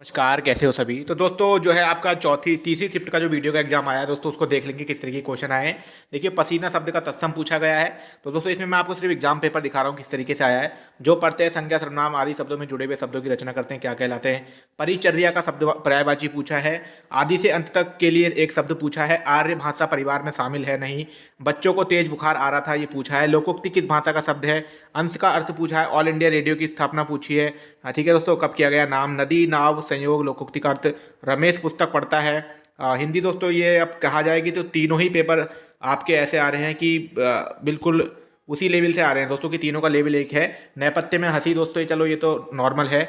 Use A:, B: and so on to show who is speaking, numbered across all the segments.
A: नमस्कार, कैसे हो सभी। तो दोस्तों जो है आपका चौथी तीसरी शिफ्ट का जो वीडियो का एग्जाम आया है दोस्तों, उसको देख लेंगे किस तरीके के क्वेश्चन आए हैं। देखिए, पसीना शब्द का तत्सम पूछा गया है। तो दोस्तों इसमें मैं आपको सिर्फ एग्जाम पेपर दिखा रहा हूँ किस तरीके से आया है। जो पढ़ते हैं संज्ञा सर्वनाम आदि शब्दों में जुड़े हुए शब्दों की रचना करते हैं क्या कहलाते हैं। परिचर्या का शब्द पर्यायवाची पूछा है। आदि से अंत तक के लिए एक शब्द पूछा है। आर्य भाषा परिवार में शामिल है नहीं। बच्चों को तेज बुखार आ रहा था ये पूछा है। लोकोक्ति किस भाषा का शब्द है। अंश का अर्थ पूछा है। ऑल इंडिया रेडियो की स्थापना पूछी है। ठीक है दोस्तों, कब किया गया। नाम, नदी, नाव, संयोग, लोकोक्ति का अर्थ। रमेश पुस्तक पढ़ता है। हिंदी दोस्तों ये अब कहा जाएगी तो तीनों ही पेपर आपके ऐसे आ रहे हैं कि बिल्कुल उसी लेवल से आ रहे हैं दोस्तों कि तीनों का लेवल एक है। नैपथ्य में हंसी दोस्तों, ये चलो ये तो नॉर्मल है।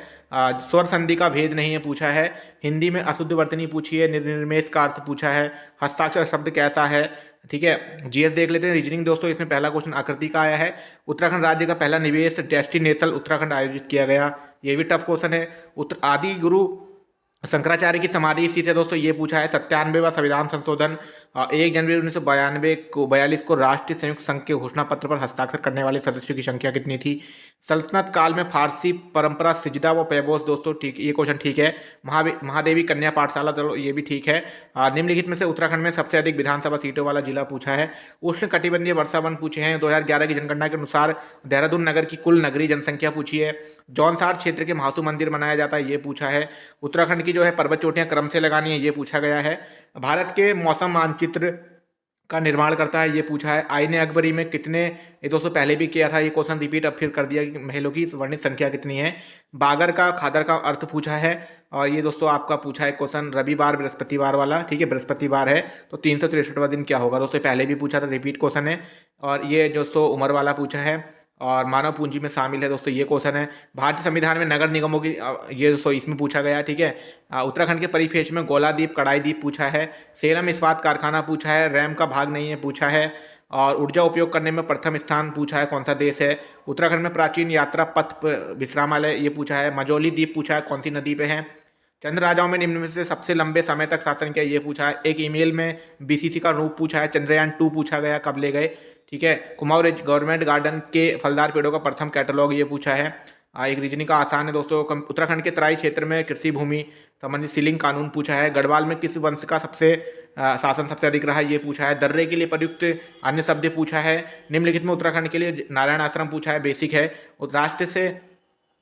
A: स्वर संधि का भेद नहीं है पूछा है। हिंदी में अशुद्ध वर्तनी पूछी है। निर्निमेष का अर्थ पूछा है। हस्ताक्षर शब्द कैसा है। ठीक है, जीएस देख लेते हैं। रीजनिंग दोस्तों, इसमें पहला क्वेश्चन आकृति का आया है। उत्तराखंड राज्य का पहला निवेश डेस्टिनेशन उत्तराखंड आयोजित किया गया। ये भी टफ क्वेश्चन है। उत्तर आदि गुरु शंकराचार्य की समाधि स्थित है दोस्तों, ये पूछा है। 97वां संविधान संशोधन 1 जनवरी 1992 को 42 को राष्ट्रीय संयुक्त संघ के घोषणा पत्र पर हस्ताक्षर करने वाले सदस्यों की संख्या कितनी थी। सल्तनत काल में फारसी परंपरा सिजदा व पैबोस दोस्तों, ठीक, ये क्वेश्चन ठीक है। महादेवी कन्या पाठशाला, चलो ये भी ठीक है। निम्नलिखित में से उत्तराखंड में सबसे अधिक विधानसभा सीटों वाला जिला पूछा है। उष्ण कटिबंधीय वर्षा वन पूछे हैं। 2011 की जनगणना के अनुसार देहरादून नगर की कुल नगरीय जनसंख्या पूछी है। जौनसार क्षेत्र के महासू मंदिर मनाया जाता है, ये पूछा है। उत्तराखंड की जो है पर्वत चोटियां क्रम से लगानी है, ये पूछा गया है। भारत के मौसम मानचित्र का निर्माण करता है, ये पूछा है। आईने अकबरी में कितने, ये दोस्तों पहले भी किया था, ये क्वेश्चन रिपीट अब फिर कर दिया कि महलों की वर्णित संख्या कितनी है। बागर का खादर का अर्थ पूछा है। और ये दोस्तों आपका पूछा है क्वेश्चन रविवार बृहस्पतिवार वाला, ठीक है, बृहस्पतिवार है तो 363वां दिन क्या होगा दोस्तों, पहले भी पूछा था, रिपीट क्वेश्चन है। और ये दोस्तों उम्र वाला पूछा है। और मानव पूंजी में शामिल है दोस्तों, ये क्वेश्चन है। भारतीय संविधान में नगर निगमों की ये दोस्तों इसमें पूछा गया, ठीक है। उत्तराखंड के परिप्रेक्ष्य में गोलादीप कड़ाई द्वीप पूछा है। सेलम इस्पात कारखाना पूछा है। रैम का भाग नहीं है पूछा है। और ऊर्जा उपयोग करने में प्रथम स्थान पूछा है, कौन सा देश है। उत्तराखंड में प्राचीन यात्रा पथ विश्रामालय, ये पूछा है। मजौली द्वीप पूछा है, कौन सी नदी पे है। चंद्र राजाओं में निम्न में से सबसे लंबे समय तक शासन किया, ये पूछा है। एक ईमेल में बीसीसी का रूप पूछा है। चंद्रयान 2 पूछा गया, कब ले गए, ठीक है। कुमाऊं रिज गवर्नमेंट गार्डन के फलदार पेड़ों का प्रथम कैटलॉग, ये पूछा है। एक रीजनिंग का आसान है दोस्तों। उत्तराखंड के तराई क्षेत्र में कृषि भूमि संबंधित सीलिंग कानून पूछा है। गढ़वाल में किस वंश का सबसे शासन सबसे अधिक रहा है, ये पूछा है। दर्रे के लिए प्रयुक्त अन्य शब्द पूछा है। निम्नलिखित में उत्तराखंड के लिए नारायण आश्रम पूछा है, बेसिक है।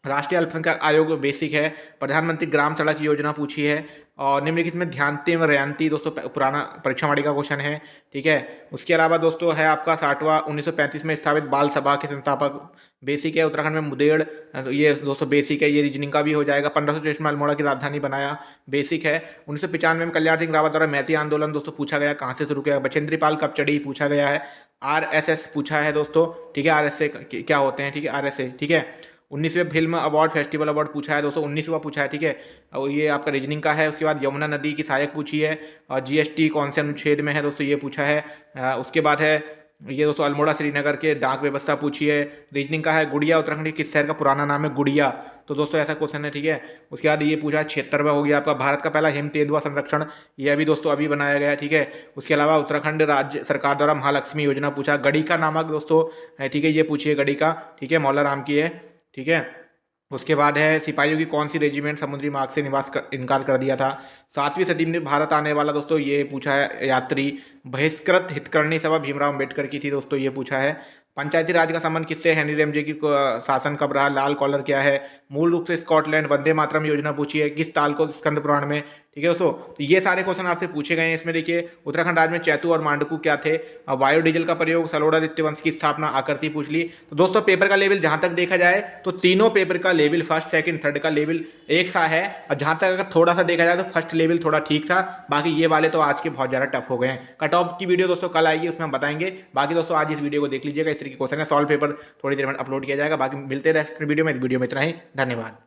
A: राष्ट्रीय अल्पसंख्यक आयोग बेसिक है। प्रधानमंत्री ग्राम सड़क योजना पूछी है। और निम्नलिखित में ध्यानते व रयांती दोस्तों पुराना परीक्षा वाड़ी का क्वेश्चन है, ठीक है। उसके अलावा दोस्तों है आपका 60वां 1935 में स्थापित बाल सभा के संस्थापक, बेसिक है। उत्तराखंड में मुदेड़, ये दोस्तों बेसिक है, ये रीजनिंग का भी हो जाएगा। 1523 में अल्मोड़ा की राजधानी बनाया, बेसिक है। 1995 में कल्याण सिंह रावत द्वारा मैती आंदोलन दोस्तों पूछा गया, कहाँ से शुरू किया। बचेंद्री पाल कब चढ़ी पूछा गया है। आरएसएस पूछा है दोस्तों, ठीक है। आरएसए क्या होते हैं, ठीक है, आरएसए, ठीक है। 19वें फिल्म अवार्ड फेस्टिवल अवार्ड पूछा है दोस्तों, 19वां पूछा है, ठीक है। और ये आपका रीजनिंग का है। उसके बाद यमुना नदी की सहायक पूछी है। और जीएसटी कौन से अनुच्छेद में है दोस्तों, ये पूछा है। उसके बाद है ये दोस्तों अल्मोड़ा श्रीनगर के डाक व्यवस्था पूछी है। रीजनिंग का है गुड़िया उत्तराखंड के किस शहर का पुराना नाम है, गुड़िया, तो दोस्तों ऐसा क्वेश्चन है, ठीक है। उसके बाद ये पूछा है 76वां हो गया आपका भारत का पहला हिम तेंदुआ संरक्षण, ये अभी दोस्तों अभी बनाया गया है, ठीक है। उसके अलावा उत्तराखंड राज्य सरकार द्वारा महालक्ष्मी योजना पूछा। गढ़ी का नामक दोस्तों है, ठीक है, ये पूछिए गढ़ी का, ठीक है, मौला राम की है, ठीक है। उसके बाद है सिपाहियों की कौन सी रेजिमेंट समुद्री मार्ग से इनकार कर दिया था। 7वीं सदी में भारत आने वाला दोस्तों, ये पूछा है यात्री। बहिष्कृत हितकर्णी सभा भीमराव अम्बेडकर की थी दोस्तों, ये पूछा है। पंचायती राज का संबंध किससे, हेनरी रेमजे की शासन कब रहा। लाल कॉलर क्या है। मूल रूप से स्कॉटलैंड। वंदे मातरम योजना पूछी है, किस ताल को स्कंद पुराण में, ठीक है दोस्तों। तो ये सारे क्वेश्चन आपसे पूछे गए हैं। इसमें देखिए उत्तराखंड राज्य में चैतू और मांडकू क्या थे। बायोडीजल का प्रयोग, सलोड़ादित्य वंश की स्थापना, आकृति पूछ ली। तो दोस्तों पेपर का लेवल जहां तक देखा जाए तो तीनों पेपर का लेवल फर्स्ट सेकंड थर्ड का लेवल एक सा है। और जहां तक अगर थोड़ा सा देखा जाए तो फर्स्ट लेवल थोड़ा ठीक था, बाकी ये वाले तो आज के बहुत ज़्यादा टफ हो गए हैं। कट ऑफ की वीडियो दोस्तों कल आएगी, उसमें हम बताएंगे। बाकी दोस्तों आज इस वीडियो को देख लीजिएगा, इस तरीके क्वेश्चन है, सॉल्व पेपर थोड़ी देर में अपलोड किया जाएगा। बाकी मिलते हैं नेक्स्ट वीडियो में। इस वीडियो में इतना ही, धन्यवाद।